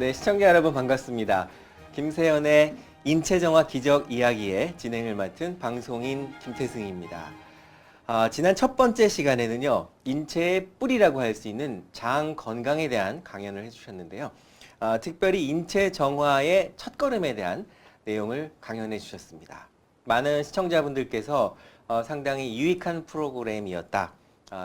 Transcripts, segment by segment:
네, 시청자 여러분 반갑습니다. 김세연의 인체정화 기적 이야기의 진행을 맡은 방송인 김태승입니다. 지난 첫 번째 시간에는요, 인체의 뿌리라고 할 수 있는 장 건강에 대한 강연을 해주셨는데요. 특별히 인체 정화의 첫걸음에 대한 내용을 강연해 주셨습니다. 많은 시청자분들께서 상당히 유익한 프로그램이었다,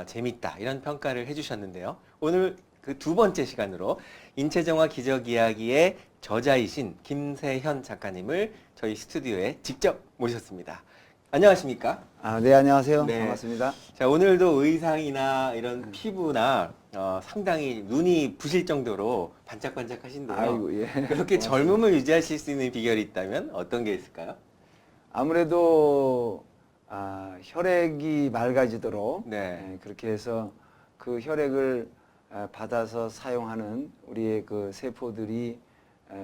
재밌다 이런 평가를 해주셨는데요. 오늘 그 두 번째 시간으로 인체정화 기적 이야기의 저자이신 김세현 작가님을 저희 스튜디오에 직접 모셨습니다. 안녕하십니까? 네, 안녕하세요. 네. 반갑습니다. 자, 오늘도 의상이나 이런 피부나 상당히 눈이 부실 정도로 반짝반짝 하신데요. 아이고, 예. 그렇게 고맙습니다. 젊음을 유지하실 수 있는 비결이 있다면 어떤 게 있을까요? 아무래도 혈액이 맑아지도록 네. 그렇게 해서 그 혈액을 받아서 사용하는 우리의 그 세포들이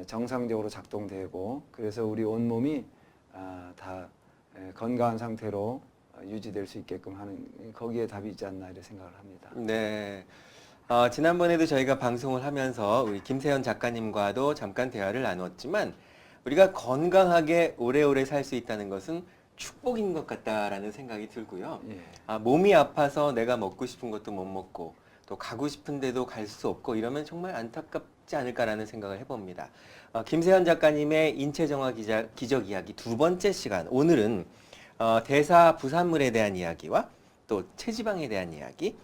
정상적으로 작동되고, 그래서 우리 온몸이 다 건강한 상태로 유지될 수 있게끔 하는, 거기에 답이 있지 않나 이렇게 생각을 합니다. 네. 지난번에도 저희가 방송을 하면서 우리 김세현 작가님과도 잠깐 대화를 나눴지만, 우리가 건강하게 오래오래 살 수 있다는 것은 축복인 것 같다라는 생각이 들고요. 예. 몸이 아파서 내가 먹고 싶은 것도 못 먹고 또 가고 싶은 데도 갈 수 없고 이러면 정말 안타깝지 않을까라는 생각을 해봅니다. 김세현 작가님의 인체정화 기적 이야기 두 번째 시간, 오늘은 대사 부산물에 대한 이야기와 또 체지방에 대한 이야기,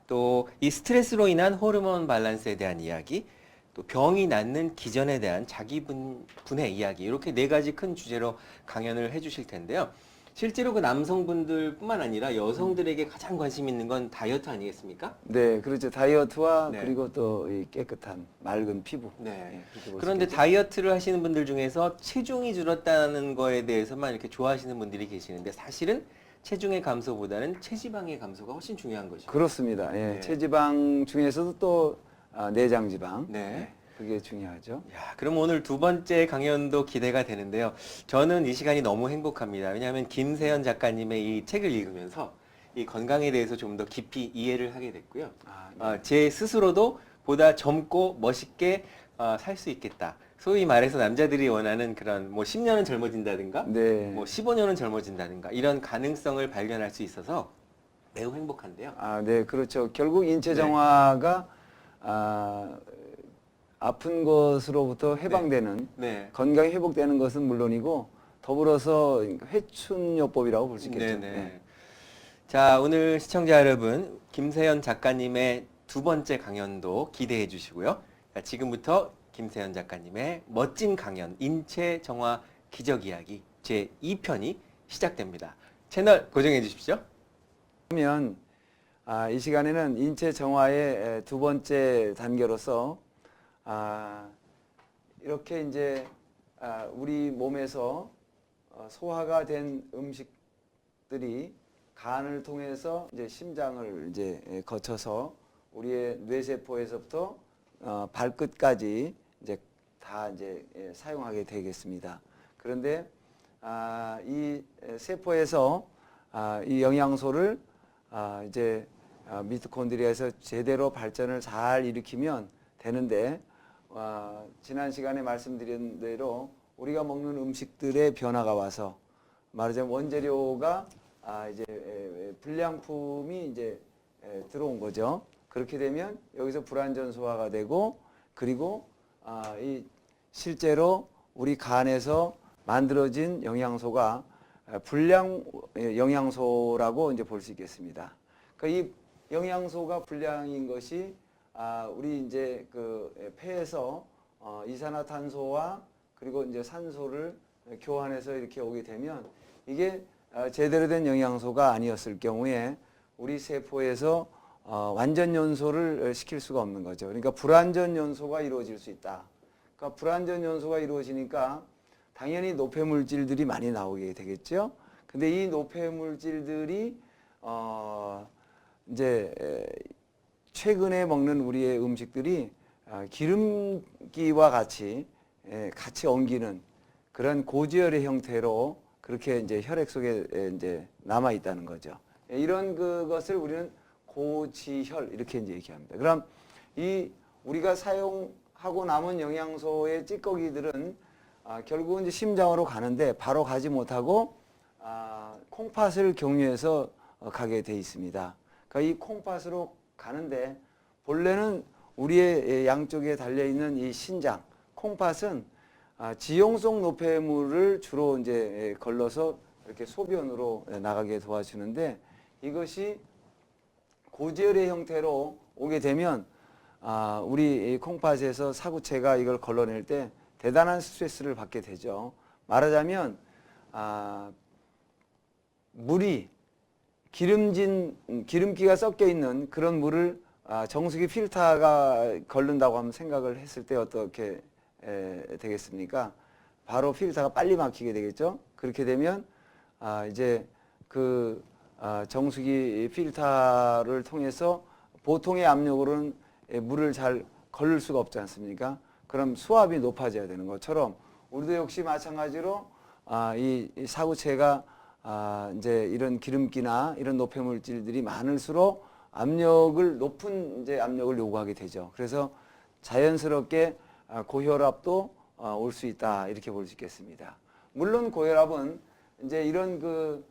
또 이 스트레스로 인한 호르몬 밸런스에 대한 이야기, 또 병이 낫는 기전에 대한 자기분의 이야기, 이렇게 네 가지 큰 주제로 강연을 해주실 텐데요. 실제로 그 남성분들뿐만 아니라 여성들에게 가장 관심 있는 건 다이어트 아니겠습니까? 네, 그렇죠. 다이어트와 네. 그리고 또 이 깨끗한 맑은 피부. 네. 그렇게 볼수 그런데 있겠죠. 다이어트를 하시는 분들 중에서 체중이 줄었다는 거에 대해서만 이렇게 좋아하시는 분들이 계시는데, 사실은 체중의 감소보다는 체지방의 감소가 훨씬 중요한 거죠. 그렇습니다. 예, 네. 체지방 중에서도 또 내장지방. 네. 그게 중요하죠. 야, 그럼 오늘 두 번째 강연도 기대가 되는데요. 저는 이 시간이 너무 행복합니다. 왜냐하면 김세현 작가님의 이 책을 읽으면서 이 건강에 대해서 좀 더 깊이 이해를 하게 됐고요. 네. 제 스스로도 보다 젊고 멋있게 살 수 있겠다. 소위 말해서 남자들이 원하는 그런 뭐 10년은 젊어진다든가, 네. 뭐 15년은 젊어진다든가 이런 가능성을 발견할 수 있어서 매우 행복한데요. 네, 그렇죠. 결국 인체 네. 정화가 아픈 것으로부터 해방되는, 네. 건강이 회복되는 것은 물론이고 더불어서 회춘요법이라고 볼 수 있겠죠. 네네. 자, 오늘 시청자 여러분, 김세현 작가님의 두 번째 강연도 기대해 주시고요. 자, 지금부터 김세현 작가님의 멋진 강연, 인체 정화 기적 이야기 제 2편이 시작됩니다. 채널 고정해 주십시오. 그러면 이 시간에는 인체 정화의 두 번째 단계로서 이렇게 이제 우리 몸에서 소화가 된 음식들이 간을 통해서 이제 심장을 이제 거쳐서 우리의 뇌세포에서부터 발끝까지 이제 다 이제 사용하게 되겠습니다. 그런데 이 세포에서 이 영양소를 이제 미토콘드리아에서 제대로 발전을 잘 일으키면 되는데, 지난 시간에 말씀드린 대로 우리가 먹는 음식들의 변화가 와서 말하자면 원재료가 이제 불량품이 이제 들어온 거죠. 그렇게 되면 여기서 불완전 소화가 되고, 그리고 이 실제로 우리 간에서 만들어진 영양소가 불량 영양소라고 이제 볼 수 있겠습니다. 그러니까 이 영양소가 불량인 것이 우리 이제 그 폐에서 이산화탄소와 그리고 이제 산소를 교환해서 이렇게 오게 되면 이게 제대로 된 영양소가 아니었을 경우에 우리 세포에서 완전 연소를 시킬 수가 없는 거죠. 그러니까 불완전 연소가 이루어질 수 있다. 그러니까 불완전 연소가 이루어지니까 당연히 노폐 물질들이 많이 나오게 되겠죠. 근데 이 노폐 물질들이 이제 최근에 먹는 우리의 음식들이 기름기와 같이 엉기는 그런 고지혈의 형태로 그렇게 이제 혈액 속에 이제 남아 있다는 거죠. 이런 그것을 우리는 고지혈 이렇게 이제 얘기합니다. 그럼 이 우리가 사용 하고 남은 영양소의 찌꺼기들은 결국은 이제 심장으로 가는데 바로 가지 못하고 콩팥을 경유해서 가게 돼 있습니다. 그러니까 이 콩팥으로 가는데 본래는 우리의 양쪽에 달려 있는 이 신장, 콩팥은 지용성 노폐물을 주로 이제 걸러서 이렇게 소변으로 나가게 도와주는데 이것이 고지혈의 형태로 오게 되면 우리 콩팥에서 사구체가 이걸 걸러낼 때 대단한 스트레스를 받게 되죠. 말하자면 물이 기름기가 섞여 있는 그런 물을 정수기 필터가 걸른다고 한번 생각을 했을 때 어떻게 되겠습니까? 바로 필터가 빨리 막히게 되겠죠. 그렇게 되면 이제 그 정수기 필터를 통해서 보통의 압력으로는 물을 잘 걸릴 수가 없지 않습니까? 그럼 수압이 높아져야 되는 것처럼 우리도 역시 마찬가지로 이 사구체가 이제 이런 기름기나 이런 노폐 물질들이 많을수록 높은 이제 압력을 요구하게 되죠. 그래서 자연스럽게 고혈압도 올 수 있다 이렇게 볼 수 있겠습니다. 물론 고혈압은 이제 이런 그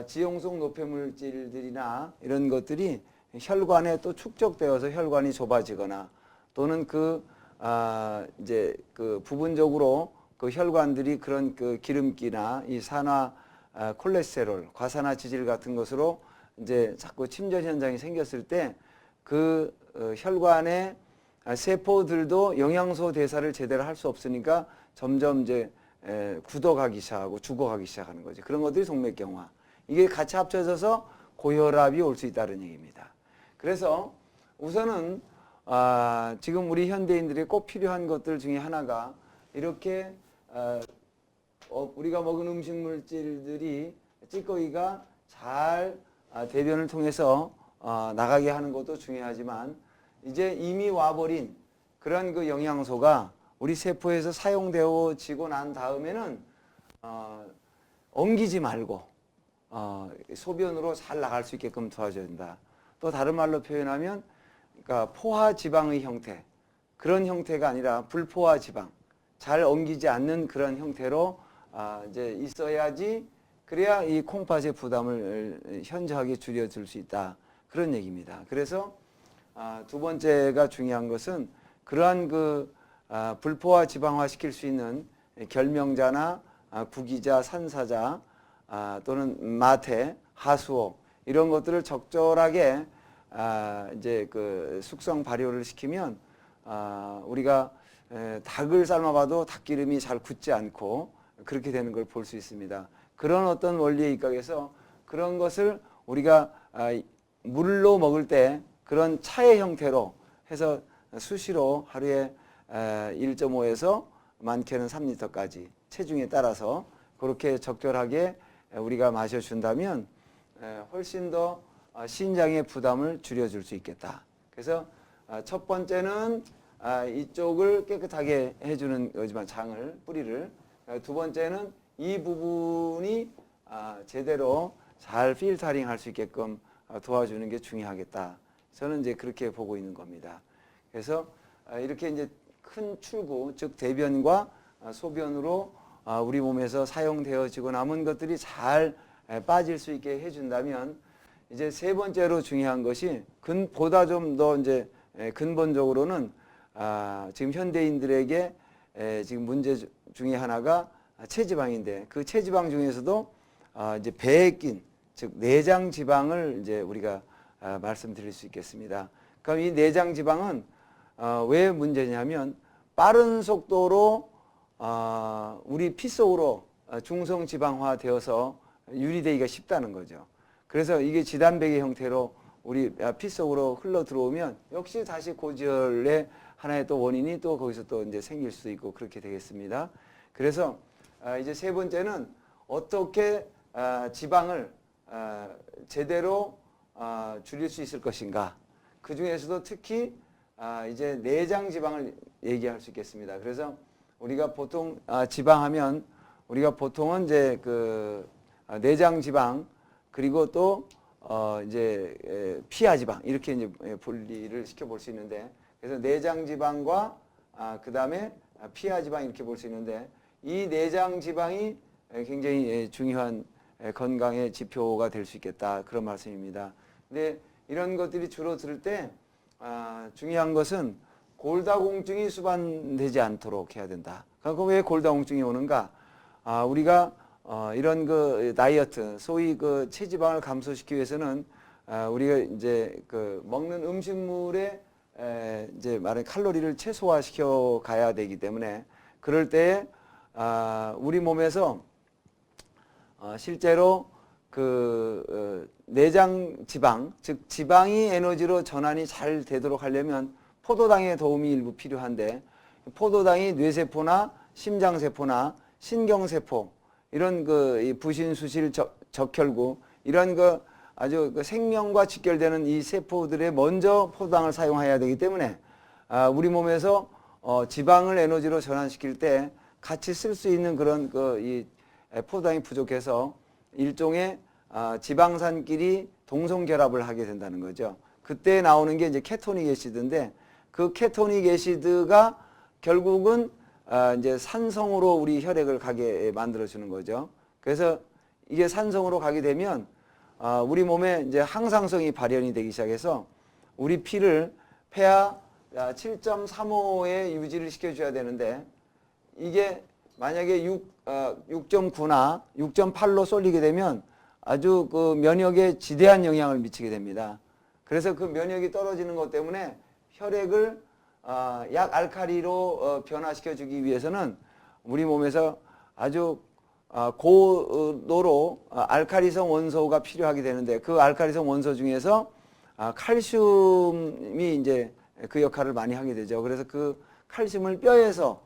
지용성 노폐 물질들이나 이런 것들이 혈관에 또 축적되어서 혈관이 좁아지거나 또는 이제 그 부분적으로 그 혈관들이 그런 그 기름기나 이 산화 콜레스테롤, 과산화 지질 같은 것으로 이제 자꾸 침전 현상이 생겼을 때 그 혈관의 세포들도 영양소 대사를 제대로 할 수 없으니까 점점 이제 굳어가기 시작하고 죽어가기 시작하는 거죠. 그런 것들이 동맥경화. 이게 같이 합쳐져서 고혈압이 올 수 있다는 얘기입니다. 그래서 우선은 지금 우리 현대인들이 꼭 필요한 것들 중에 하나가 이렇게 우리가 먹은 음식 물질들이 찌꺼기가 잘 대변을 통해서 나가게 하는 것도 중요하지만 이제 이미 와버린 그런 그 영양소가 우리 세포에서 사용되어지고 난 다음에는 엉기지 말고 소변으로 잘 나갈 수 있게끔 도와줘야 된다. 또 다른 말로 표현하면 그러니까 포화 지방의 형태, 그런 형태가 아니라 불포화 지방, 잘 엉기지 않는 그런 형태로 이제 있어야지 그래야 이 콩팥의 부담을 현저하게 줄여줄 수 있다. 그런 얘기입니다. 그래서 두 번째가 중요한 것은 그러한 그 불포화 지방화 시킬 수 있는 결명자나 구기자, 산사자 또는 마태, 하수오 이런 것들을 적절하게 이제 그 숙성 발효를 시키면 우리가 닭을 삶아봐도 닭기름이 잘 굳지 않고 그렇게 되는 걸 볼 수 있습니다. 그런 어떤 원리에 입각해서 그런 것을 우리가 물로 먹을 때 그런 차의 형태로 해서 수시로 하루에 1.5에서 많게는 3리터까지 체중에 따라서 그렇게 적절하게 우리가 마셔준다면 훨씬 더 신장의 부담을 줄여줄 수 있겠다. 그래서 첫 번째는 이쪽을 깨끗하게 해주는 거지만 뿌리를 두 번째는 이 부분이 제대로 잘 필터링 할 수 있게끔 도와주는 게 중요하겠다. 저는 이제 그렇게 보고 있는 겁니다. 그래서 이렇게 이제 큰 출구, 즉 대변과 소변으로 우리 몸에서 사용되어지고 남은 것들이 잘 빠질 수 있게 해준다면 이제 세 번째로 중요한 것이 보다 좀 더 이제 근본적으로는 지금 현대인들에게 지금 문제 중에 하나가 체지방인데 그 체지방 중에서도 이제 배에 낀 즉 내장 지방을 이제 우리가 말씀드릴 수 있겠습니다. 그럼 이 내장 지방은 왜 문제냐면 빠른 속도로 우리 피 속으로 중성 지방화 되어서 유리되기가 쉽다는 거죠. 그래서 이게 지단백의 형태로 우리 피 속으로 흘러 들어오면 역시 다시 고지혈의 하나의 또 원인이 또 거기서 또 이제 생길 수도 있고 그렇게 되겠습니다. 그래서 이제 세 번째는 어떻게 지방을 제대로 줄일 수 있을 것인가. 그 중에서도 특히 이제 내장 지방을 얘기할 수 있겠습니다. 그래서 우리가 보통 지방하면 우리가 보통은 이제 그 내장 지방 그리고 또 이제 피하 지방 이렇게 이제 분리를 시켜 볼 수 있는데 그래서 내장 지방과 그 다음에 피하 지방 이렇게 볼 수 있는데 이 내장 지방이 굉장히 중요한 건강의 지표가 될 수 있겠다 그런 말씀입니다. 근데 이런 것들이 주로 들을 때 중요한 것은 골다공증이 수반되지 않도록 해야 된다. 그러니까 왜 골다공증이 오는가? 우리가 이런 그 다이어트, 소위 그 체지방을 감소시키기 위해서는 우리가 이제 그 먹는 음식물에 이제 말하는 칼로리를 최소화시켜 가야 되기 때문에 그럴 때 우리 몸에서 실제로 그 내장 지방, 즉 지방이 에너지로 전환이 잘 되도록 하려면 포도당의 도움이 일부 필요한데 포도당이 뇌세포나 심장세포나 신경세포 이런 그 부신수실 적혈구 이런 그 아주 그 생명과 직결되는 이 세포들에 먼저 포도당을 사용해야 되기 때문에 우리 몸에서 지방을 에너지로 전환시킬 때 같이 쓸 수 있는 그런 그 이 포도당이 부족해서 일종의 지방산끼리 동성결합을 하게 된다는 거죠. 그때 나오는 게 이제 케토닉 애시드인데 그 케토닉 애시드가 결국은 이제 산성으로 우리 혈액을 가게 만들어 주는 거죠. 그래서 이게 산성으로 가게 되면 우리 몸에 이제 항상성이 발현이 되기 시작해서 우리 피를 폐하 7.35에 유지를 시켜줘야 되는데 이게 만약에 6.9나 6.8로 쏠리게 되면 아주 그 면역에 지대한 영향을 미치게 됩니다. 그래서 그 면역이 떨어지는 것 때문에 혈액을 약알칼리로 변화시켜주기 위해서는 우리 몸에서 아주 고도로 알칼리성 원소가 필요하게 되는데 그 알칼리성 원소 중에서 칼슘이 이제 그 역할을 많이 하게 되죠. 그래서 그 칼슘을 뼈에서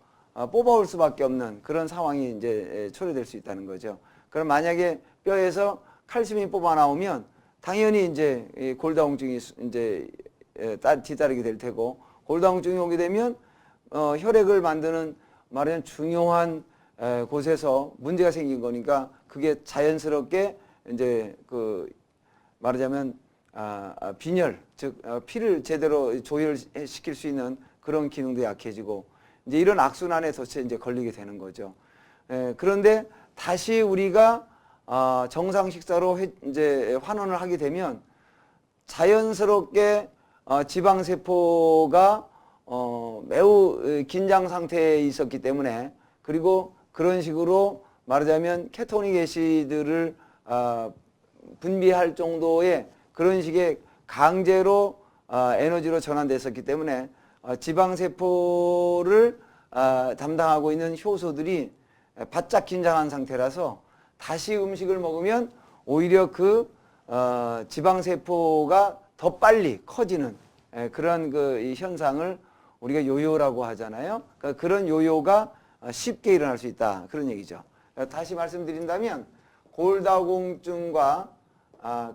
뽑아올 수밖에 없는 그런 상황이 이제 초래될 수 있다는 거죠. 그럼 만약에 뼈에서 칼슘이 뽑아 나오면 당연히 이제 골다공증이 이제 뒤따르게 될 테고 골다공증이 오게 되면 혈액을 만드는 말하자면 중요한 곳에서 문제가 생긴 거니까 그게 자연스럽게 이제 그 말하자면 빈혈 즉 피를 제대로 조혈시킬 수 있는 그런 기능도 약해지고 이제 이런 악순환에 덫에 이제 걸리게 되는 거죠. 그런데 다시 우리가 정상 식사로 이제 환원을 하게 되면 자연스럽게 지방세포가 매우 긴장 상태에 있었기 때문에 그리고 그런 식으로 말하자면 케토닉 애시드를 분비할 정도의 그런 식의 강제로 에너지로 전환됐었기 때문에 지방세포를 담당하고 있는 효소들이 바짝 긴장한 상태라서 다시 음식을 먹으면 오히려 그 지방세포가 더 빨리 커지는 그런 그 현상을 우리가 요요라고 하잖아요. 그러니까 그런 요요가 쉽게 일어날 수 있다. 그런 얘기죠. 다시 말씀드린다면 골다공증과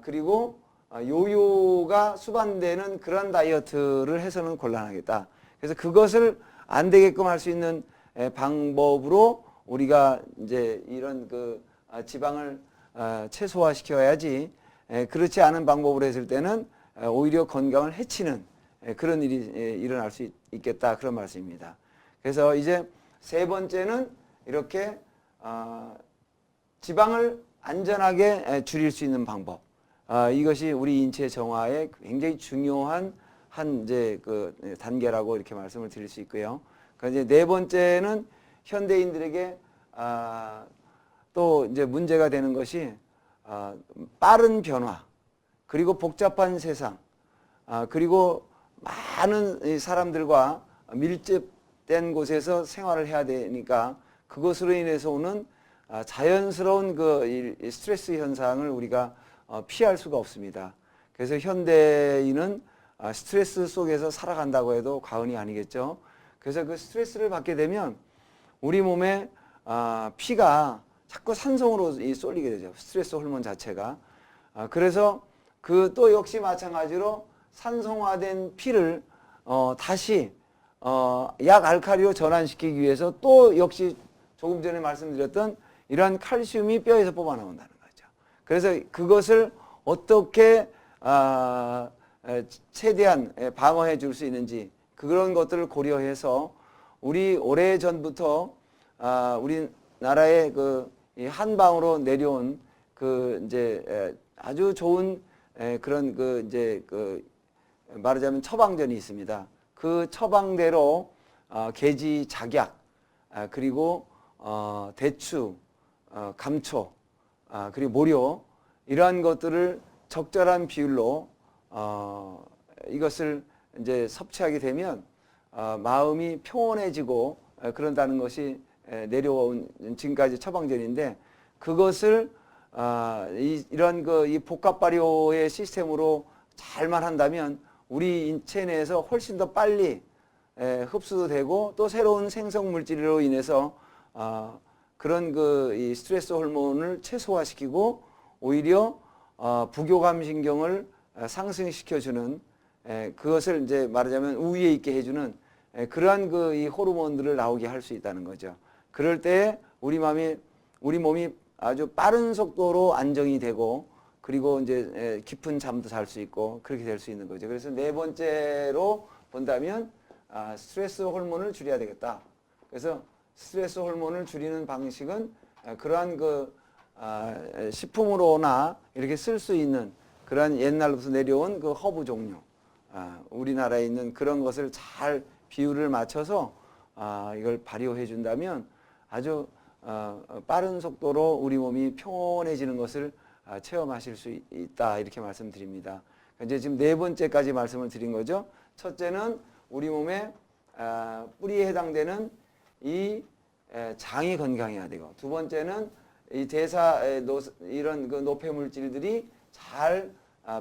그리고 요요가 수반되는 그런 다이어트를 해서는 곤란하겠다. 그래서 그것을 안 되게끔 할 수 있는 방법으로 우리가 이제 이런 그 지방을 최소화시켜야지 그렇지 않은 방법으로 했을 때는 오히려 건강을 해치는 그런 일이 일어날 수 있겠다. 그런 말씀입니다. 그래서 이제 세 번째는 이렇게 지방을 안전하게 줄일 수 있는 방법. 이것이 우리 인체 정화에 굉장히 중요한 한 이제 그 단계라고 이렇게 말씀을 드릴 수 있고요. 그러니까 이제 네 번째는 현대인들에게 또 이제 문제가 되는 것이 빠른 변화 그리고 복잡한 세상 그리고 많은 사람들과 밀집된 곳에서 생활을 해야 되니까 그것으로 인해서 오는 자연스러운 그 스트레스 현상을 우리가 피할 수가 없습니다. 그래서 현대인은 스트레스 속에서 살아간다고 해도 과언이 아니겠죠. 그래서 그 스트레스를 받게 되면 우리 몸에 피가 자꾸 산성으로 쏠리게 되죠. 스트레스 호르몬 자체가. 그래서 그 또 역시 마찬가지로 산성화된 피를 다시 약알칼리로 전환시키기 위해서 또 역시 조금 전에 말씀드렸던 이러한 칼슘이 뼈에서 뽑아 나온다는 거죠. 그래서 그것을 어떻게 최대한 방어해 줄 수 있는지 그런 것들을 고려해서 우리 오래 전부터 우리나라의 이 한방으로 내려온 이제 아주 좋은 그런 이제 말하자면 처방전이 있습니다. 그 처방대로 계지 작약, 그리고 대추, 감초, 그리고 모료, 이러한 것들을 적절한 비율로 이것을 이제 섭취하게 되면 마음이 평온해지고 그런다는 것이 내려온 지금까지 처방전인데, 그것을 이런 이 복합 발효의 시스템으로 잘만 한다면 우리 인체 내에서 훨씬 더 빨리 흡수도 되고, 또 새로운 생성 물질로 인해서 그런 이 스트레스 호르몬을 최소화시키고 오히려 부교감 신경을 상승시켜주는, 그것을 이제 말하자면 우위에 있게 해주는 그러한 이 호르몬들을 나오게 할 수 있다는 거죠. 그럴 때 우리 몸이 아주 빠른 속도로 안정이 되고, 그리고 이제 깊은 잠도 잘 수 있고 그렇게 될 수 있는 거죠. 그래서 네 번째로 본다면 스트레스 호르몬을 줄여야 되겠다. 그래서 스트레스 호르몬을 줄이는 방식은 그러한 식품으로나 이렇게 쓸 수 있는 그러한 옛날부터 내려온 허브 종류, 우리나라에 있는 그런 것을 잘 비율을 맞춰서 이걸 발효해 준다면 아주 빠른 속도로 우리 몸이 평온해지는 것을 체험하실 수 있다, 이렇게 말씀드립니다. 이제 지금 네 번째까지 말씀을 드린 거죠. 첫째는 우리 몸의 뿌리에 해당되는 이 장이 건강해야 되고, 두 번째는 이 이런 노폐 물질들이 잘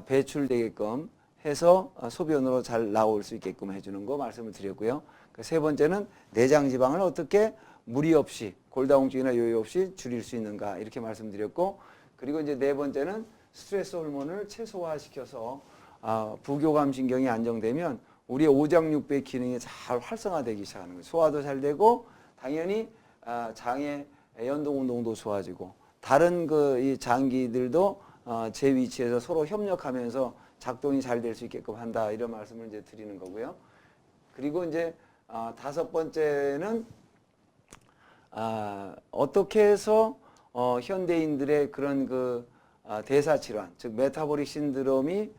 배출되게끔 해서 소변으로 잘 나올 수 있게끔 해주는 거 말씀을 드렸고요. 세 번째는 내장 지방을 어떻게 무리 없이, 골다공증이나 요요 없이 줄일 수 있는가, 이렇게 말씀드렸고, 그리고 이제 네 번째는 스트레스 호르몬을 최소화시켜서 부교감 신경이 안정되면 우리의 오장육부의 기능이 잘 활성화되기 시작하는 거예요. 소화도 잘 되고, 당연히 장의 연동 운동도 좋아지고, 다른 이 장기들도 제 위치에서 서로 협력하면서 작동이 잘 될 수 있게끔 한다, 이런 말씀을 이제 드리는 거고요. 그리고 이제 다섯 번째는 어떻게 해서 현대인들의 그런 대사 질환, 즉 메타보릭 신드롬이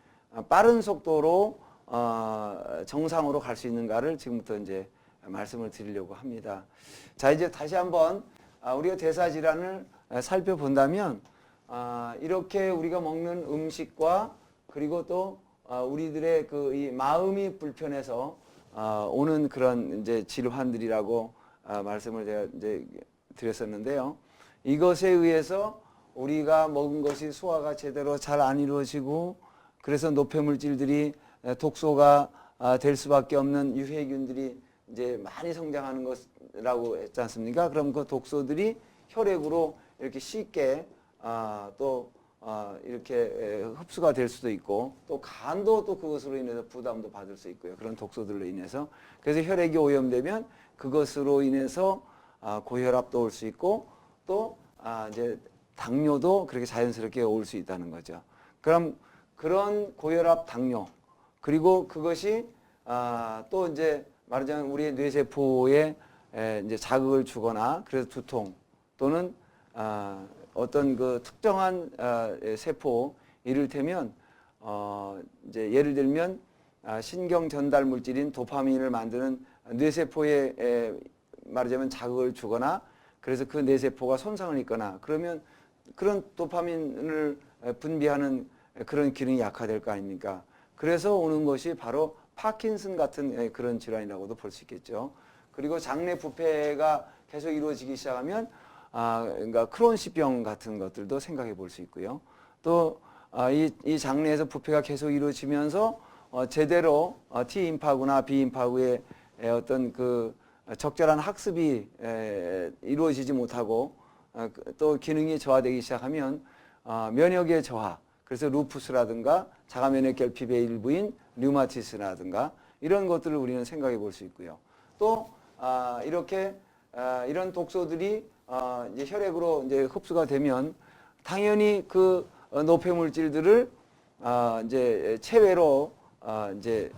빠른 속도로 정상으로 갈 수 있는가를 지금부터 이제 말씀을 드리려고 합니다. 자, 이제 다시 한번 우리가 대사 질환을 살펴본다면 이렇게 우리가 먹는 음식과, 그리고 또 우리들의 이 마음이 불편해서 오는 그런 이제 질환들이라고 말씀을 제가 이제 드렸었는데요. 이것에 의해서 우리가 먹은 것이 소화가 제대로 잘 안 이루어지고, 그래서 노폐물질들이 독소가 될 수밖에 없는 유해균들이 이제 많이 성장하는 것이라고 했지 않습니까? 그럼 그 독소들이 혈액으로 이렇게 쉽게 또 이렇게 흡수가 될 수도 있고, 또 간도 또 그것으로 인해서 부담도 받을 수 있고요. 그런 독소들로 인해서. 그래서 혈액이 오염되면 그것으로 인해서 고혈압도 올 수 있고, 또 이제 당뇨도 그렇게 자연스럽게 올 수 있다는 거죠. 그럼 그런 고혈압, 당뇨, 그리고 그것이 또 이제 말하자면 우리의 뇌세포에 이제 자극을 주거나, 그래서 두통 또는 어떤 특정한 세포, 이를테면 이제 예를 들면 신경 전달 물질인 도파민을 만드는 뇌세포에 말하자면 자극을 주거나, 그래서 그 뇌세포가 손상을 입거나, 그러면 그런 도파민을 분비하는 그런 기능이 약화될 거 아닙니까? 그래서 오는 것이 바로 파킨슨 같은 그런 질환이라고도 볼 수 있겠죠. 그리고 장내 부패가 계속 이루어지기 시작하면 그러니까 크론시병 같은 것들도 생각해 볼 수 있고요. 또 이 장내에서 부패가 계속 이루어지면서 제대로 T임파구나 B임파구의 어떤 적절한 학습이 이루어지지 못하고 또 기능이 저하되기 시작하면 면역의 저하, 그래서 루푸스라든가 자가면역결핍의 일부인 류마티스라든가 이런 것들을 우리는 생각해 볼 수 있고요. 또 이렇게 이런 독소들이 이제 혈액으로 이제 흡수가 되면 당연히 그 노폐물질들을 이제 체외로 이제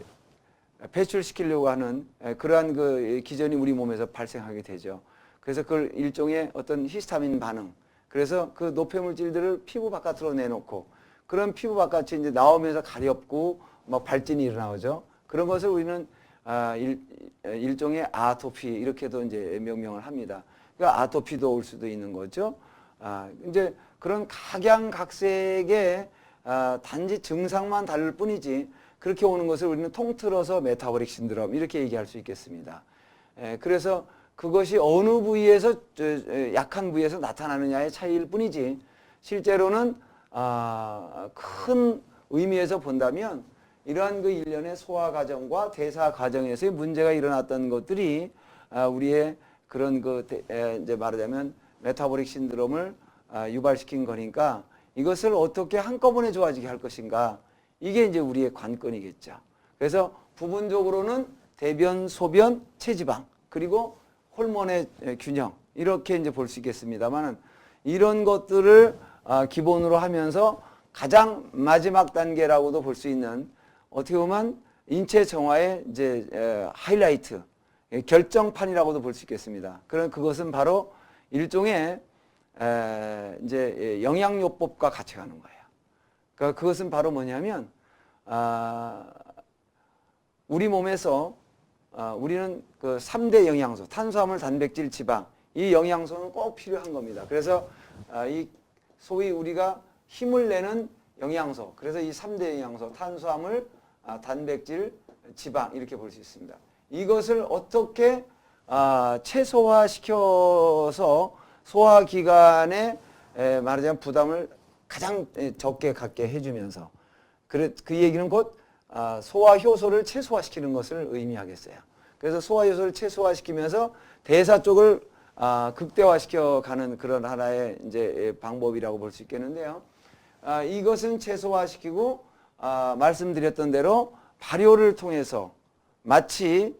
배출시키려고 하는 그러한 그 기전이 우리 몸에서 발생하게 되죠. 그래서 그걸 일종의 어떤 히스타민 반응. 그래서 그 노폐 물질들을 피부 바깥으로 내놓고 그런 피부 바깥이 이제 나오면서 가렵고 막 발진이 일어나죠. 그런 것을 우리는 일종의 아토피 이렇게도 이제 명명을 합니다. 그러니까 아토피도 올 수도 있는 거죠. 이제 그런 각양각색의 단지 증상만 다를 뿐이지 그렇게 오는 것을 우리는 통틀어서 메타보릭 신드롬 이렇게 얘기할 수 있겠습니다. 그래서 그것이 어느 부위에서 약한 부위에서 나타나느냐의 차이일 뿐이지 실제로는 큰 의미에서 본다면 이러한 그 일련의 소화 과정과 대사 과정에서의 문제가 일어났던 것들이 우리의 그런 그 이제 말하자면 메타보릭 신드롬을 유발시킨 거니까 이것을 어떻게 한꺼번에 좋아지게 할 것인가 이게 이제 우리의 관건이겠죠. 그래서 부분적으로는 대변, 소변, 체지방 그리고 호르몬의 균형 이렇게 이제 볼 수 있겠습니다만은 이런 것들을 기본으로 하면서 가장 마지막 단계라고도 볼 수 있는 어떻게 보면 인체 정화의 이제 하이라이트 결정판이라고도 볼 수 있겠습니다. 그런 그것은 바로 일종의 이제 영양요법과 같이 가는 거예요. 그러니까 그것은 바로 뭐냐면 우리 몸에서 우리는 그 3대 영양소, 탄수화물, 단백질, 지방 이 영양소는 꼭 필요한 겁니다. 그래서 이 소위 우리가 힘을 내는 영양소, 그래서 이 3대 영양소, 탄수화물, 단백질, 지방 이렇게 볼 수 있습니다. 이것을 어떻게 최소화시켜서 소화기관에 말하자면 부담을 가장 적게 갖게 해주면서 그 얘기는 곧 소화 효소를 최소화시키는 것을 의미하겠어요. 그래서 소화 효소를 최소화시키면서 대사 쪽을 극대화시켜 가는 그런 하나의 이제 방법이라고 볼 수 있겠는데요. 이것은 최소화시키고 말씀드렸던 대로 발효를 통해서 마치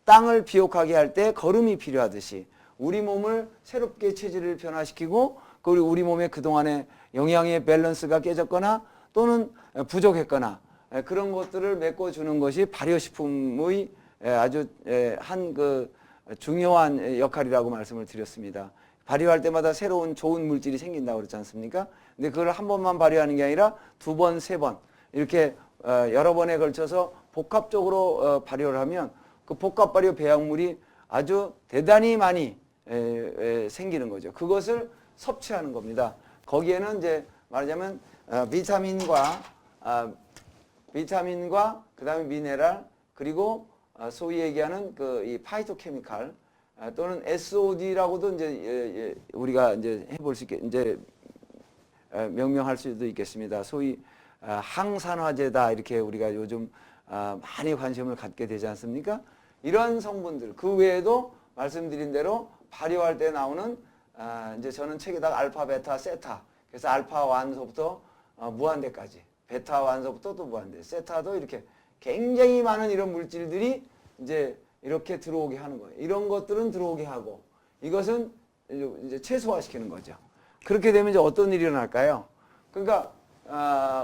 땅을 비옥하게 할 때 거름이 필요하듯이 우리 몸을 새롭게 체질을 변화시키고 그리고 우리 몸의 그동안의 영양의 밸런스가 깨졌거나 또는 부족했거나 그런 것들을 메꿔주는 것이 발효식품의 아주 한 그 중요한 역할이라고 말씀을 드렸습니다. 발효할 때마다 새로운 좋은 물질이 생긴다고 그랬지 않습니까? 근데 그걸 한 번만 발효하는 게 아니라 두 번, 세 번 이렇게 여러 번에 걸쳐서 복합적으로 발효를 하면 그 복합 발효 배양물이 아주 대단히 많이 생기는 거죠. 그것을 섭취하는 겁니다. 거기에는 이제 말하자면 비타민과 그다음에 미네랄 그리고 소위 얘기하는 그 이 파이토케미칼 또는 SOD라고도 이제 우리가 이제 해볼 수 있게 이제 명명할 수도 있겠습니다. 소위 항산화제다 이렇게 우리가 요즘 많이 관심을 갖게 되지 않습니까? 이런 성분들 그 외에도 말씀드린 대로 발효할 때 나오는 이제 저는 책에다가 알파, 베타, 세타 그래서 알파 완소부터 무한대까지 베타 완소부터 또 무한대 세타도 이렇게 굉장히 많은 이런 물질들이 이제 이렇게 들어오게 하는 거예요. 이런 것들은 들어오게 하고 이것은 이제 최소화시키는 거죠. 그렇게 되면 이제 어떤 일이 일어날까요? 그러니까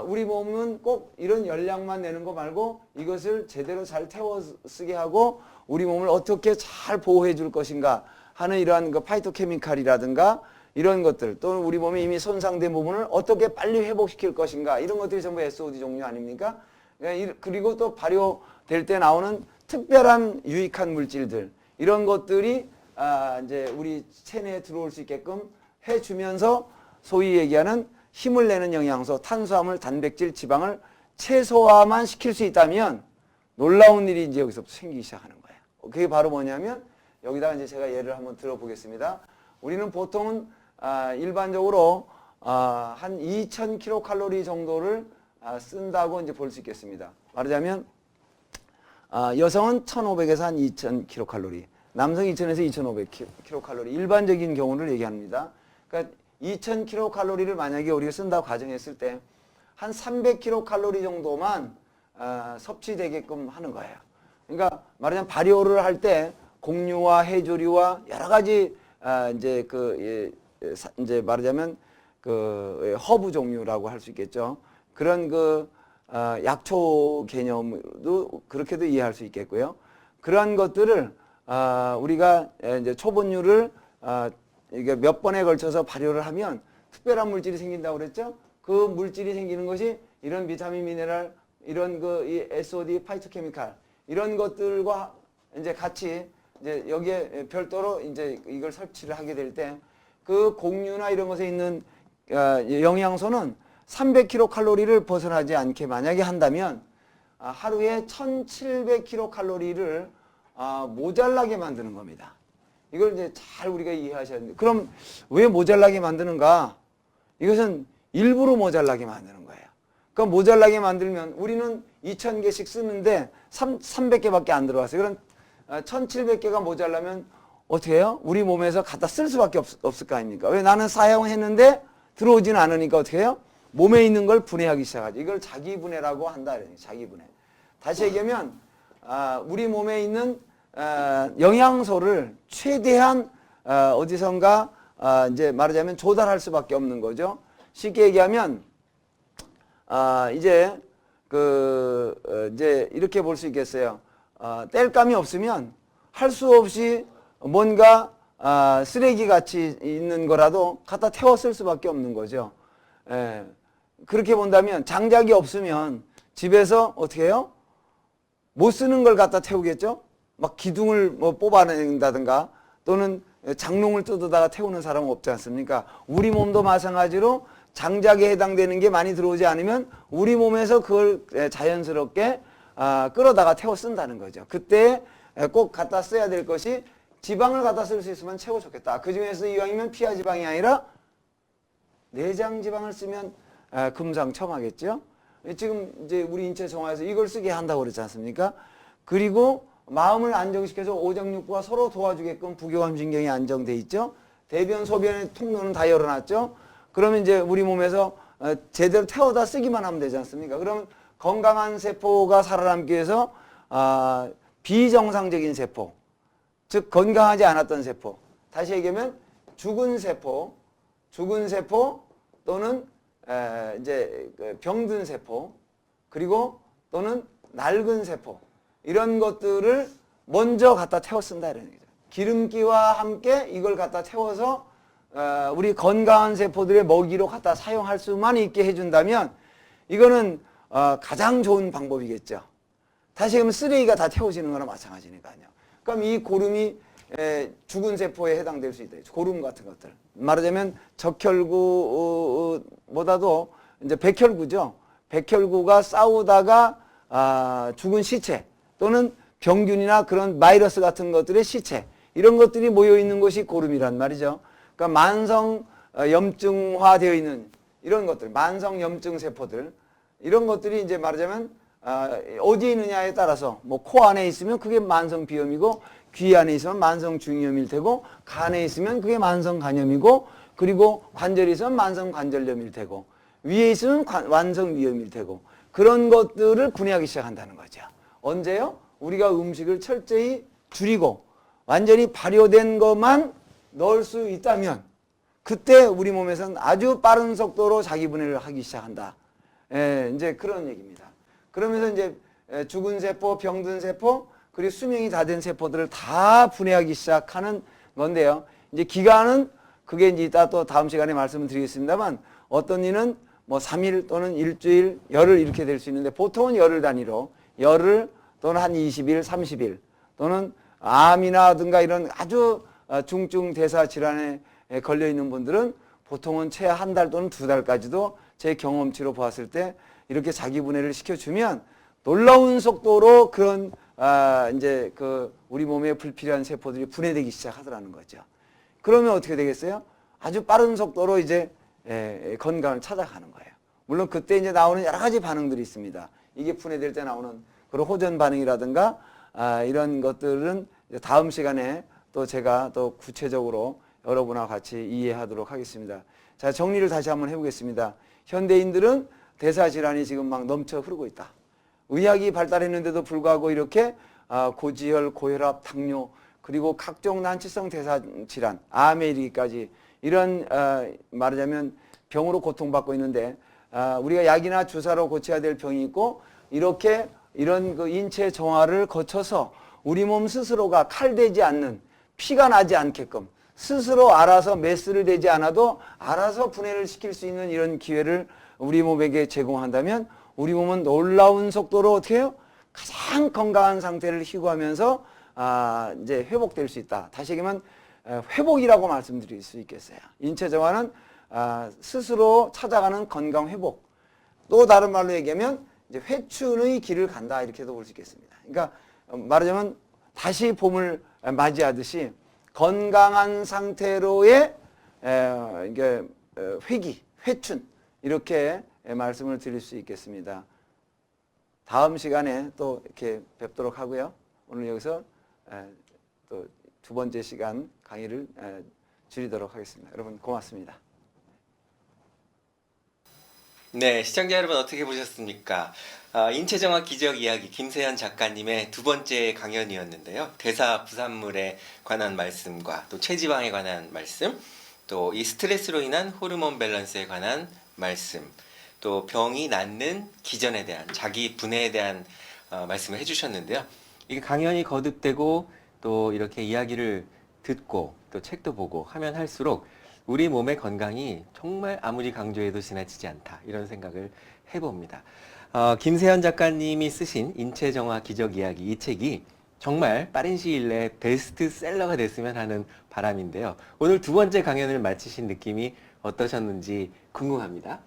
우리 몸은 꼭 이런 열량만 내는 거 말고 이것을 제대로 잘 태워 쓰게 하고 우리 몸을 어떻게 잘 보호해 줄 것인가 하는 이러한 그 파이토케미칼이라든가 이런 것들 또는 우리 몸이 이미 손상된 부분을 어떻게 빨리 회복시킬 것인가 이런 것들이 전부 SOD 종류 아닙니까? 그리고 또 발효될 때 나오는 특별한 유익한 물질들 이런 것들이 이제 우리 체내에 들어올 수 있게끔 해주면서 소위 얘기하는 힘을 내는 영양소, 탄수화물, 단백질, 지방을 최소화만 시킬 수 있다면 놀라운 일이 이제 여기서부터 생기기 시작하는 거예요. 그게 바로 뭐냐면 여기다가 이제 제가 예를 한번 들어보겠습니다. 우리는 보통은 일반적으로 한 2000kcal 정도를 쓴다고 이제 볼 수 있겠습니다. 말하자면 여성은 1500에서 한 2000kcal, 남성이 2000에서 2500kcal 일반적인 경우를 얘기합니다. 그러니까 2000kcal를 만약에 우리가 쓴다고 가정했을 때 한 300kcal 정도만 섭취되게끔 하는 거예요. 그러니까 말하자면 발효를 할 때 곡류와 해조류와 여러 가지 이제 이제 말하자면 그 허브 종류라고 할 수 있겠죠. 그런 그 약초 개념도 그렇게도 이해할 수 있겠고요. 그러한 것들을 우리가 이제 초분율을 이게 몇 번에 걸쳐서 발효를 하면 특별한 물질이 생긴다고 그랬죠. 그 물질이 생기는 것이 이런 비타민, 미네랄, 이런 이 SOD, 파이토케미칼 이런 것들과 이제 같이 이제 여기에 별도로 이제 이걸 섭취를 하게 될 때 그 곡류나 이런 것에 있는 영양소는 300kcal를 벗어나지 않게 만약에 한다면 하루에 1700kcal를 모자라게 만드는 겁니다. 이걸 이제 잘 우리가 이해하셔야 됩니다. 그럼 왜 모자라게 만드는가? 이것은 일부러 모자라게 만드는 거예요. 그러니까 모자라게 만들면 우리는 2000개씩 쓰는데 300개밖에 안 들어왔어요. 그럼 1700개가 모자라면 어떻게 해요? 우리 몸에서 갖다 쓸 수밖에 없을 거 아닙니까? 왜 나는 사용했는데 들어오지는 않으니까 어떻게 해요? 몸에 있는 걸 분해하기 시작하죠. 이걸 자기분해라고 한다. 자기분해. 다시 얘기하면 우리 몸에 있는 영양소를 최대한 어디선가 이제 말하자면 조달할 수밖에 없는 거죠. 쉽게 얘기하면 이제 이제 이렇게 볼 수 있겠어요. 땔감이 없으면 할 수 없이 뭔가 쓰레기 같이 있는 거라도 갖다 태워 쓸 수밖에 없는 거죠. 그렇게 본다면 장작이 없으면 집에서 어떻게 해요? 못 쓰는 걸 갖다 태우겠죠? 막 기둥을 뭐 뽑아낸다든가 또는 장롱을 뜯어다가 태우는 사람은 없지 않습니까? 우리 몸도 마찬가지로 장작에 해당되는 게 많이 들어오지 않으면 우리 몸에서 그걸 자연스럽게 끌어다가 태워 쓴다는 거죠. 그때 꼭 갖다 써야 될 것이 지방을 갖다 쓸 수 있으면 최고 좋겠다. 그 중에서 이왕이면 피하 지방이 아니라 내장 지방을 쓰면 금상첨화겠죠. 지금 이제 우리 인체 정화에서 이걸 쓰게 한다고 그러지 않습니까? 그리고 마음을 안정시켜서 오장육부가 서로 도와주게끔 부교감신경이 안정돼 있죠. 대변 소변의 통로는 다 열어놨죠. 그러면 이제 우리 몸에서 제대로 태워다 쓰기만 하면 되지 않습니까? 그러면 건강한 세포가 살아남기 위해서 비정상적인 세포, 즉 건강하지 않았던 세포, 다시 얘기하면 죽은 세포 또는 이제 병든 세포, 그리고 또는 낡은 세포, 이런 것들을 먼저 갖다 태워 쓴다 이런 얘기죠. 기름기와 함께 이걸 갖다 태워서 우리 건강한 세포들의 먹이로 갖다 사용할 수만 있게 해준다면 이거는 가장 좋은 방법이겠죠. 다시 얘기하면 쓰레기가 다 태워지는 거나 마찬가지니까요. 그럼 이 고름이 죽은 세포에 해당될 수 있다. 고름 같은 것들. 말하자면 적혈구보다도 이제 백혈구죠. 백혈구가 싸우다가 죽은 시체 또는 병균이나 그런 바이러스 같은 것들의 시체, 이런 것들이 모여 있는 것이 고름이란 말이죠. 그러니까 만성 염증화되어 있는 이런 것들, 만성 염증 세포들, 이런 것들이 이제 말하자면 어디에 있느냐에 따라서 뭐 코 안에 있으면 그게 만성 비염이고, 귀 안에 있으면 만성 중이염일 테고, 간에 있으면 그게 만성 간염이고, 그리고 관절에 있으면 만성 관절염일 테고, 위에 있으면 완성 위염일 테고, 그런 것들을 분해하기 시작한다는 거죠. 언제요? 우리가 음식을 철저히 줄이고 완전히 발효된 것만 넣을 수 있다면 그때 우리 몸에서는 아주 빠른 속도로 자기 분해를 하기 시작한다. 이제 그런 얘기입니다. 그러면서 이제 죽은 세포, 병든 세포, 그리고 수명이 다 된 세포들을 다 분해하기 시작하는 건데요. 이제 기간은 그게 이제 이따 또 다음 시간에 말씀을 드리겠습니다만, 어떤 이는 뭐 3일 또는 일주일, 열흘 이렇게 될 수 있는데, 보통은 열흘 단위로, 열흘 또는 한 20일, 30일, 또는 암이나든가 이런 아주 중증 대사 질환에 걸려 있는 분들은 보통은 최하 한 달 또는 2달까지도 제 경험치로 보았을 때 이렇게 자기 분해를 시켜주면 놀라운 속도로 그런 이제 우리 몸에 불필요한 세포들이 분해되기 시작하더라는 거죠. 그러면 어떻게 되겠어요? 아주 빠른 속도로 이제 건강을 찾아가는 거예요. 물론 그때 이제 나오는 여러 가지 반응들이 있습니다. 이게 분해될 때 나오는 그런 호전 반응이라든가 이런 것들은 다음 시간에 또 제가 또 구체적으로 여러분과 같이 이해하도록 하겠습니다. 자, 정리를 다시 한번 해보겠습니다. 현대인들은 대사질환이 지금 막 넘쳐 흐르고 있다. 의학이 발달했는데도 불구하고 이렇게 고지혈, 고혈압, 당뇨, 그리고 각종 난치성 대사질환, 암에 이르기까지 이런 말하자면 병으로 고통받고 있는데, 우리가 약이나 주사로 고쳐야 될 병이 있고 이렇게 이런 그 인체 정화를 거쳐서 우리 몸 스스로가 칼대지 않는 피가 나지 않게끔 스스로 알아서 메스를 대지 않아도 알아서 분해를 시킬 수 있는 이런 기회를 우리 몸에게 제공한다면 우리 몸은 놀라운 속도로 어떻게 해요? 가장 건강한 상태를 희구하면서 이제 회복될 수 있다. 다시 얘기하면 회복이라고 말씀드릴 수 있겠어요. 인체 정화는 스스로 찾아가는 건강 회복. 또 다른 말로 얘기하면 이제 회춘의 길을 간다 이렇게도 볼 수 있겠습니다. 그러니까 말하자면 다시 봄을 맞이하듯이 건강한 상태로의 이게 회기, 회춘 이렇게 말씀을 드릴 수 있겠습니다. 다음 시간에 또 이렇게 뵙도록 하고요. 오늘 여기서 또 두 번째 시간 강의를 줄이도록 하겠습니다. 여러분 고맙습니다. 네, 시청자 여러분 어떻게 보셨습니까? 인체정화 기적 이야기 김세현 작가님의 두 번째 강연이었는데요. 대사 부산물에 관한 말씀과 또 체지방에 관한 말씀, 또 이 스트레스로 인한 호르몬 밸런스에 관한 말씀, 또 병이 낫는 기전에 대한 자기 분해에 대한 말씀을 해주셨는데요. 이게 강연이 거듭되고 또 이렇게 이야기를 듣고 또 책도 보고 하면 할수록 우리 몸의 건강이 정말 아무리 강조해도 지나치지 않다 이런 생각을 해봅니다. 김세현 작가님이 쓰신 인체정화 기적 이야기 이 책이 정말 빠른 시일 내에 베스트셀러가 됐으면 하는 바람인데요. 오늘 두 번째 강연을 마치신 느낌이 어떠셨는지 궁금합니다.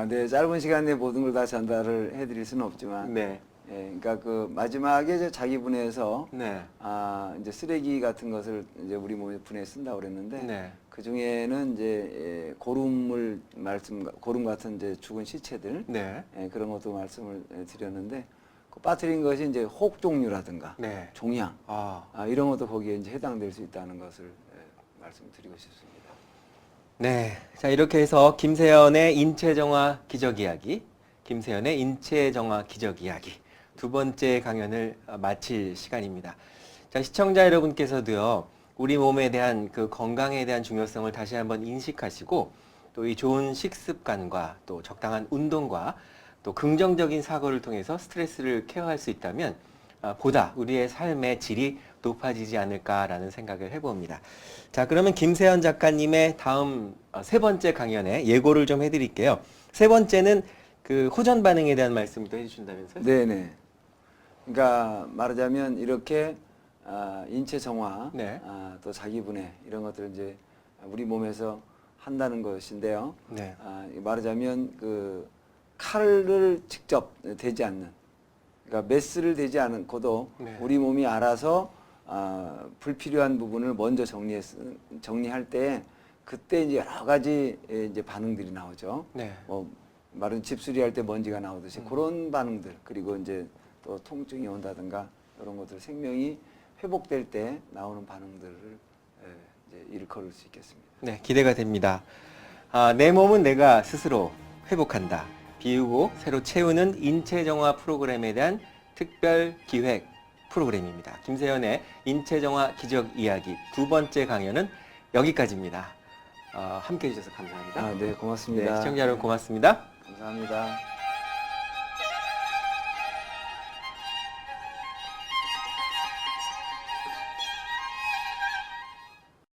네, 짧은 시간에 모든 걸 다 전달을 해드릴 수는 없지만, 네. 그러니까 그 마지막에 이제 자기 분해에서 네. 이제 쓰레기 같은 것을 이제 우리 몸에 분해 쓴다고 그랬는데, 네. 그 중에는 이제 고름 같은 이제 죽은 시체들, 네. 그런 것도 말씀을 드렸는데, 그 빠뜨린 것이 이제 혹 종류라든가, 네. 종양, 이런 것도 거기에 이제 해당될 수 있다는 것을 말씀드리고 싶습니다. 네. 자, 이렇게 해서 김세연의 인체정화 기적 이야기, 김세연의 인체정화 기적 이야기 두 번째 강연을 마칠 시간입니다. 자, 시청자 여러분께서도요, 우리 몸에 대한 그 건강에 대한 중요성을 다시 한번 인식하시고 또 이 좋은 식습관과 또 적당한 운동과 또 긍정적인 사고를 통해서 스트레스를 케어할 수 있다면 보다 우리의 삶의 질이 높아지지 않을까라는 생각을 해봅니다. 자, 그러면 김세현 작가님의 다음 세 번째 강연에 예고를 좀 해드릴게요. 세 번째는 그 호전 반응에 대한 말씀을 또 해주신다면서요? 네네. 그러니까 말하자면 이렇게 인체 정화, 네. 또 자기 분해 이런 것들을 이제 우리 몸에서 한다는 것인데요. 네. 말하자면 그 칼을 직접 대지 않는, 그러니까 메스를 대지 않고도 네. 우리 몸이 알아서 불필요한 부분을 먼저 정리할 때 그때 이제 여러 가지 이제 반응들이 나오죠. 네. 말은 집수리 할 때 먼지가 나오듯이 그런 반응들, 그리고 이제 또 통증이 온다든가 이런 것들, 생명이 회복될 때 나오는 반응들을 이제 일컬을 수 있겠습니다. 네, 기대가 됩니다. 내 몸은 내가 스스로 회복한다. 비우고 새로 채우는 인체정화 프로그램에 대한 특별 기획 프로그램입니다. 김세연의 인체정화 기적 이야기 두 번째 강연은 여기까지입니다. 함께 해주셔서 감사합니다. 네, 고맙습니다. 네, 시청자 여러분 고맙습니다. 감사합니다.